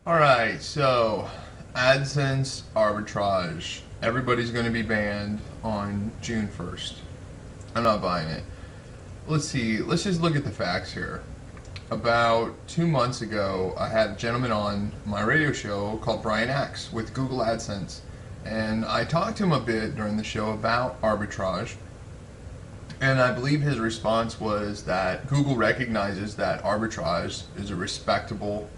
Alright, so Adsense Arbitrage. Everybody's going to be banned on June 1st. I'm not buying it. Let's see, let's just look at the facts here. About 2 months ago, I had a gentleman on my radio show called Brian Axe with Google AdSense. And I talked to him a bit during the show about arbitrage. And I believe his response was that Google recognizes that arbitrage is a respectable,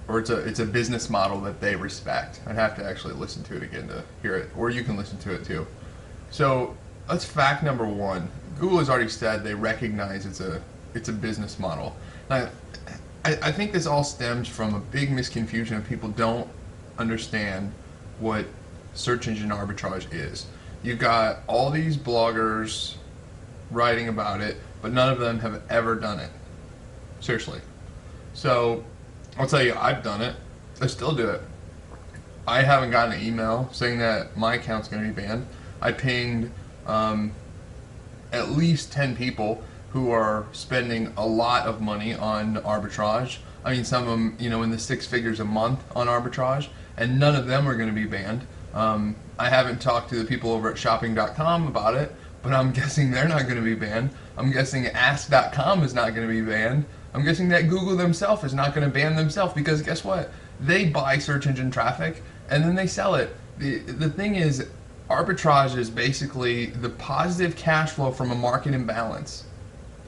or it's a business model that they respect. I'd have to actually listen to it again to hear it, or you can listen to it too. So that's fact number one. Google has already said they recognize it's a business model. Now, I think this all stems from a big misconfusion of people don't understand what search engine arbitrage is. You've got all these bloggers writing about it, but none of them have ever done it. Seriously. So I'll tell you, I've done it. I still do it. I haven't gotten an email saying that my account's going to be banned. I pinged at least 10 people who are spending a lot of money on arbitrage. I mean, some of them, in the 6 figures a month on arbitrage, and none of them are going to be banned. I haven't talked to the people over at shopping.com about it, but I'm guessing they're not going to be banned. I'm guessing ask.com is not going to be banned. I'm guessing that Google themselves is not going to ban themselves, because guess what? They buy search engine traffic and then they sell it. The thing is, arbitrage is basically the positive cash flow from a market imbalance.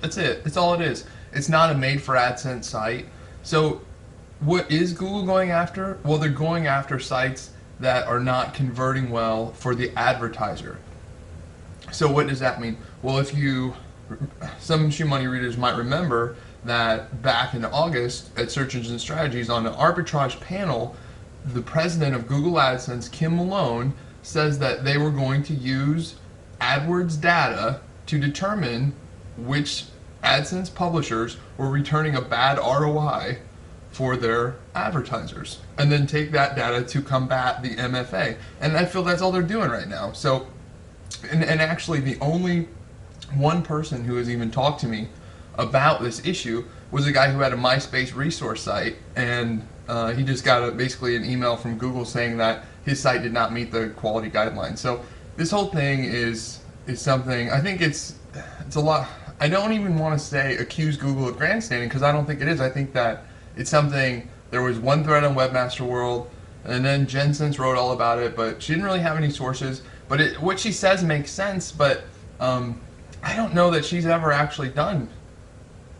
That's it. That's all it is. It's not a made for AdSense site. So what is Google going after? Well, they're going after sites that are not converting well for the advertiser. So what does that mean? Well, some Shoe Money readers might remember that back in August at Search Engine Strategies on the arbitrage panel, the president of Google AdSense, Kim Malone, says that they were going to use AdWords data to determine which AdSense publishers were returning a bad ROI for their advertisers, and then take that data to combat the MFA. And I feel that's all they're doing right now. So, and actually the only one person who has even talked to me about this issue was a guy who had a MySpace resource site, and he just got basically an email from Google saying that his site did not meet the quality guidelines. So this whole thing is something, I think it's a lot. I don't even want to say accuse Google of grandstanding, because I don't think it is. I think that it's something, there was one thread on Webmaster World, and then Jensen's wrote all about it, but she didn't really have any sources. But what she says makes sense, but I don't know that she's ever actually done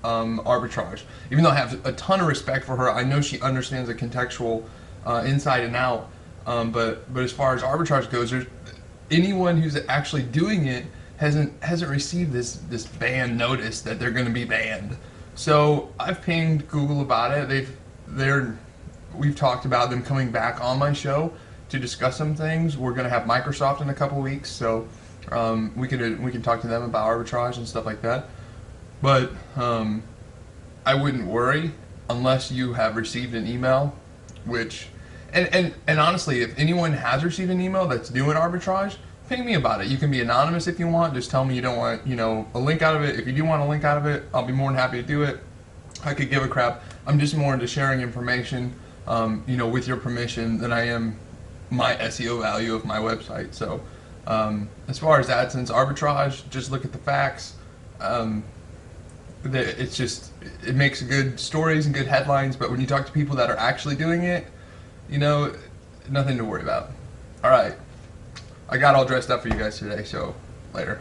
arbitrage. Even though I have a ton of respect for her, I know she understands the contextual inside and out. But as far as arbitrage goes, anyone who's actually doing it hasn't received this ban notice that they're going to be banned. So I've pinged Google about it. We've talked about them coming back on my show to discuss some things. We're going to have Microsoft in a couple weeks, so we can talk to them about arbitrage and stuff like that. But I wouldn't worry unless you have received an email, which, and honestly, if anyone has received an email that's doing arbitrage, ping me about it. You can be anonymous if you want. Just tell me you don't want, a link out of it. If you do want a link out of it, I'll be more than happy to do it. I could give a crap. I'm just more into sharing information, with your permission, than I am my SEO value of my website. So as far as AdSense arbitrage, just look at the facts. It makes good stories and good headlines, but when you talk to people that are actually doing it, nothing to worry about. All right, I got all dressed up for you guys today, so later.